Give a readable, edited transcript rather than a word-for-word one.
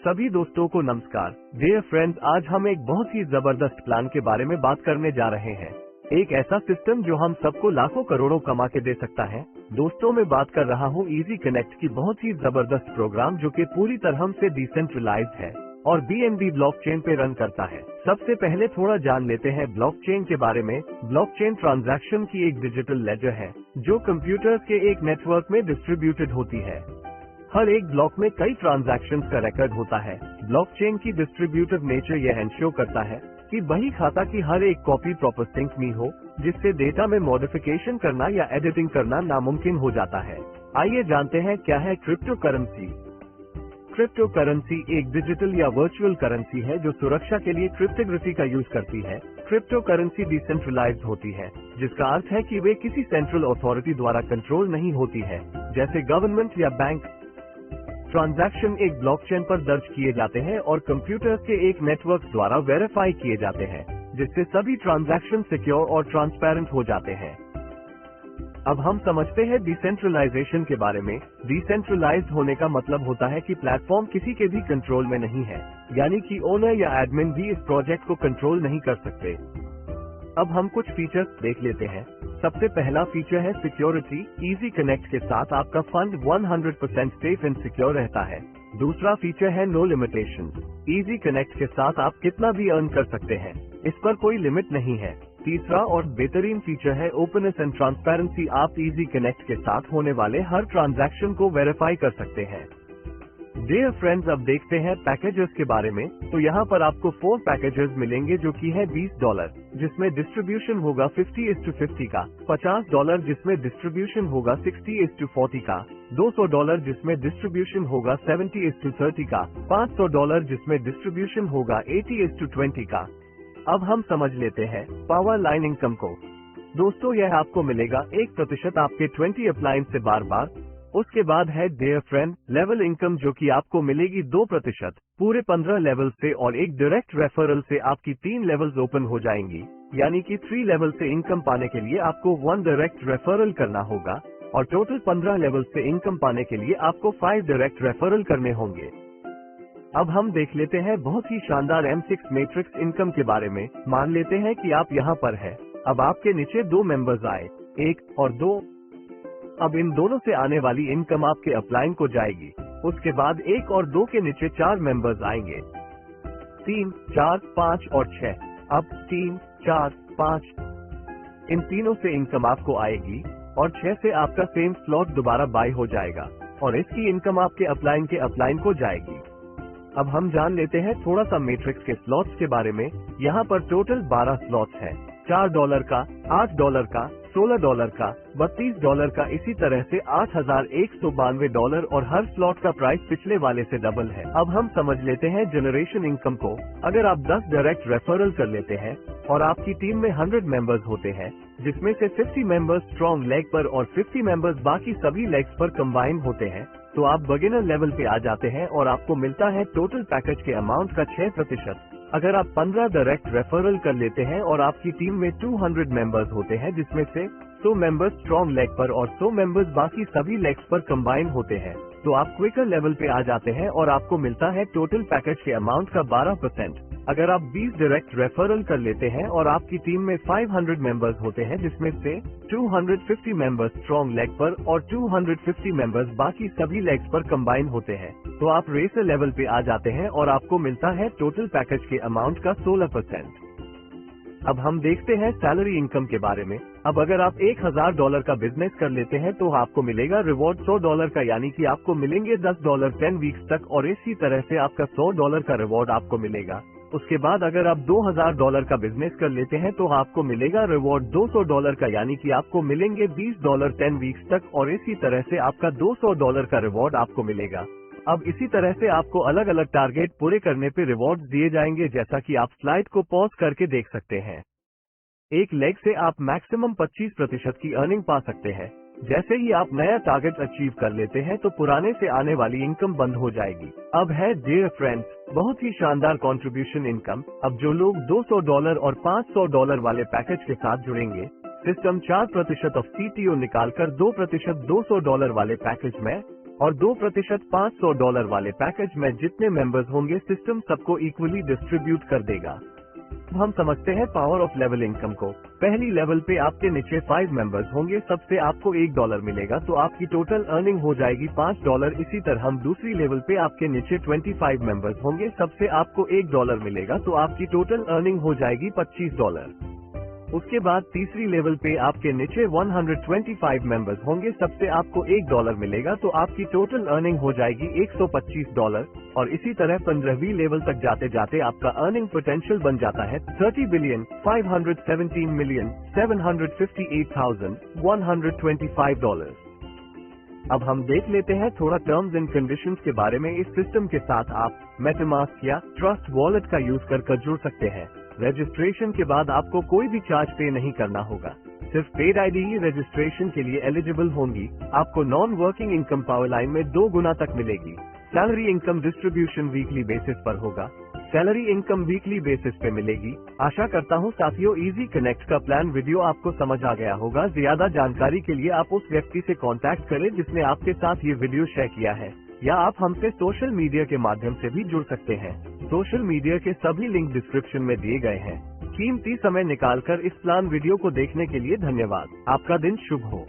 सभी दोस्तों को नमस्कार। डियर फ्रेंड्स, आज हम एक बहुत ही जबरदस्त प्लान के बारे में बात करने जा रहे हैं। एक ऐसा सिस्टम जो हम सबको लाखों करोड़ों कमा के दे सकता है। दोस्तों, मैं बात कर रहा हूँ इजी कनेक्ट की बहुत ही जबरदस्त प्रोग्राम जो कि पूरी तरह से डिसेंट्रलाइज्ड है और BNB ब्लॉकचेन पे रन करता है। सबसे पहले थोड़ा जान लेते हैं ब्लॉकचेन के बारे में। ब्लॉकचेन ट्रांजैक्शन की एक डिजिटल लेजर है जो कंप्यूटर्स के एक नेटवर्क में डिस्ट्रीब्यूटेड होती है। हर एक ब्लॉक में कई ट्रांजैक्शंस का रिकॉर्ड होता है। ब्लॉकचेन की डिस्ट्रीब्यूटेड नेचर यह एंश्योर करता है कि बही खाता की हर एक कॉपी प्रॉपर सिंक में हो, जिससे डेटा में मॉडिफिकेशन करना या एडिटिंग करना नामुमकिन हो जाता है। आइए जानते हैं क्या है क्रिप्टो करेंसी। क्रिप्टो करेंसी एक डिजिटल या वर्चुअल करेंसी है जो सुरक्षा के लिए क्रिप्टोग्राफी का यूज करती है। क्रिप्टो करेंसी डिसेंट्रलाइज्ड होती है, जिसका अर्थ है कि वे किसी सेंट्रल अथॉरिटी द्वारा कंट्रोल नहीं होती है, जैसे गवर्नमेंट या बैंक। ट्रांजैक्शन एक ब्लॉकचेन पर दर्ज किए जाते हैं और कंप्यूटर्स के एक नेटवर्क द्वारा वेरीफाई किए जाते हैं, जिससे सभी ट्रांजैक्शन सिक्योर और ट्रांसपेरेंट हो जाते हैं। अब हम समझते हैं डिसेंट्रलाइजेशन के बारे में। डिसेंट्रलाइज्ड होने का मतलब होता है कि प्लेटफॉर्म किसी के भी कंट्रोल में नहीं है, यानी कि ओनर या एडमिन भी इस प्रोजेक्ट को कंट्रोल नहीं कर सकते। अब हम कुछ फीचर्स देख लेते हैं। सबसे पहला फीचर है सिक्योरिटी। इजी कनेक्ट के साथ आपका फंड 100% सेफ एंड सिक्योर रहता है। दूसरा फीचर है नो लिमिटेशन। इजी कनेक्ट के साथ आप कितना भी अर्न कर सकते हैं, इस पर कोई लिमिट नहीं है। तीसरा और बेहतरीन फीचर है ओपननेस एंड ट्रांसपेरेंसी। आप इजी कनेक्ट के साथ होने वाले हर ट्रांजैक्शन को वेरीफाई कर सकते हैं। डियर फ्रेंड्स, अब देखते हैं पैकेजेस के बारे में। तो यहाँ पर आपको 4 पैकेजेस मिलेंगे जो कि है $20, जिसमें डिस्ट्रीब्यूशन होगा 50:50 का, $50 जिसमें डिस्ट्रीब्यूशन होगा 60:40 का, $200 जिसमें डिस्ट्रीब्यूशन होगा 70:30 का, $500 जिसमें डिस्ट्रीब्यूशन होगा 80:20 का। अब हम समझ लेते हैं पावर लाइन इनकम को। दोस्तों, यह आपको मिलेगा 1% आपके 20 अप्लायंस से बार बार। उसके बाद है डियर फ्रेंड लेवल इनकम, जो कि आपको मिलेगी 2% पूरे 15 लेवल से, और एक डायरेक्ट रेफरल से आपकी 3 लेवल्स ओपन हो जाएंगी। यानी कि 3 लेवल से इनकम पाने के लिए आपको 1 डायरेक्ट रेफरल करना होगा, और टोटल 15 लेवल से इनकम पाने के लिए आपको 5 डायरेक्ट रेफरल करने होंगे। अब हम देख लेते हैं बहुत ही शानदार M6 मैट्रिक्स इनकम के बारे में। मान लेते हैं कि आप यहाँ पर है। अब आपके नीचे 2 मेंबर्स आए, 1 और 2। अब इन दोनों से आने वाली इनकम आपके अपलाइन को जाएगी। उसके बाद 1 और 2 के नीचे 4 मेंबर्स आएंगे, 3, 4, 5 और 6। अब 3, 4, 5 इन तीनों से इनकम आपको आएगी, और 6 से आपका सेम स्लॉट दोबारा बाय हो जाएगा, और इसकी इनकम आपके अपलाइन को जाएगी। अब हम जान लेते हैं थोड़ा सा मैट्रिक्स के स्लॉट्स के बारे में। यहाँ पर टोटल 12 स्लॉट्स हैं, $4 का, $8 का, $16 का, $32 का, इसी तरह से $8,192, और हर स्लॉट का प्राइस पिछले वाले से डबल है। अब हम समझ लेते हैं जनरेशन इनकम को। अगर आप 10 डायरेक्ट रेफरल कर लेते हैं और आपकी टीम में 100 मेंबर्स होते हैं, जिसमें से 50 मेंबर्स स्ट्रॉन्ग लेग पर और 50 मेंबर्स बाकी सभी लेग्स पर कंबाइन होते हैं, तो आप बिगिनर लेवल पे आ जाते हैं और आपको मिलता है टोटल पैकेज के अमाउंट का 6%। अगर आप 15 डायरेक्ट रेफरल कर लेते हैं और आपकी टीम में 200 मेंबर्स होते हैं, जिसमें से 100 मेंबर्स स्ट्रॉन्ग लेग पर और 100 मेंबर्स बाकी सभी लेग्स पर कंबाइन होते हैं, तो आप क्विकर लेवल पे आ जाते हैं और आपको मिलता है टोटल पैकेज के अमाउंट का 12%। अगर आप 20 डायरेक्ट रेफरल कर लेते हैं और आपकी टीम में 500 मेंबर्स होते हैं, जिसमें से 250 मेंबर्स स्ट्रॉन्ग लेग पर और 250 मेंबर्स बाकी सभी लेग्स पर कंबाइन होते हैं, तो आप रेसर लेवल पे आ जाते हैं और आपको मिलता है टोटल पैकेज के अमाउंट का 16%। अब हम देखते हैं सैलरी इनकम के बारे में। अब अगर आप $1000 का बिजनेस कर लेते हैं तो आपको मिलेगा रिवॉर्ड $100 का, यानी कि आपको मिलेंगे $10 10 वीक्स तक, और इसी तरह से आपका $100 का रिवॉर्ड आपको मिलेगा। उसके बाद अगर आप $2000 का बिजनेस कर लेते हैं तो आपको मिलेगा रिवॉर्ड $200 का, यानी कि आपको मिलेंगे $20 10 वीक्स तक, और इसी तरह से आपका $200 का रिवॉर्ड आपको मिलेगा। अब इसी तरह से आपको अलग अलग टारगेट पूरे करने पे रिवॉर्ड्स दिए जाएंगे, जैसा कि आप स्लाइड को पॉज करके देख सकते हैं। एक लेग से आप मैक्सिमम 25% की अर्निंग पा सकते हैं। जैसे ही आप नया टारगेट अचीव कर लेते हैं तो पुराने से आने वाली इनकम बंद हो जाएगी। अब है डियर फ्रेंड्स बहुत ही शानदार कंट्रीब्यूशन इनकम। अब जो लोग $200 और $500 वाले पैकेज के साथ जुड़ेंगे, सिस्टम 4% ऑफ CTO निकालकर 2% $200 वाले पैकेज में और 2% $500 वाले पैकेज में जितने मेंबर्स होंगे सिस्टम सबको इक्वली डिस्ट्रीब्यूट कर देगा। अब हम समझते हैं पावर ऑफ लेवल इनकम को। पहली लेवल पे आपके नीचे 5 मेंबर्स होंगे, सबसे आपको $1 मिलेगा, तो आपकी टोटल अर्निंग हो जाएगी $5। इसी तरह हम दूसरी लेवल पे आपके नीचे 25 मेंबर्स होंगे, सबसे आपको $1 मिलेगा, तो आपकी टोटल अर्निंग हो जाएगी $25। उसके बाद तीसरी लेवल पे आपके नीचे 125 मेंबर्स होंगे, सबसे आपको $1 मिलेगा, तो आपकी टोटल अर्निंग हो जाएगी $125। और इसी तरह 15वीं लेवल तक जाते जाते आपका अर्निंग पोटेंशियल बन जाता है $30,517,758,125। अब हम देख लेते हैं थोड़ा टर्म्स एंड कंडीशंस के बारे में। इस सिस्टम के साथ आप मेटामास्क या ट्रस्ट वॉलेट का यूज कर जुड़ सकते हैं। रजिस्ट्रेशन के बाद आपको कोई भी चार्ज पे नहीं करना होगा, सिर्फ पेड आईडी ही रजिस्ट्रेशन के लिए एलिजिबल होंगी। आपको non working income power line में 2 गुना तक मिलेगी। Salary income distribution weekly basis पर होगा। सैलरी इनकम वीकली बेसिस पे मिलेगी। आशा करता हूँ साथियों इजी कनेक्ट का प्लान वीडियो आपको समझ आ गया होगा। ज्यादा जानकारी के लिए आप उस व्यक्ति से कांटेक्ट करें जिसने आपके साथ ये वीडियो शेयर किया है, या आप हमसे सोशल मीडिया के माध्यम से भी जुड़ सकते हैं। सोशल मीडिया के सभी लिंक डिस्क्रिप्शन में दिए गए हैं। कीमती समय निकालकर इस प्लान वीडियो को देखने के लिए धन्यवाद। आपका दिन शुभ हो।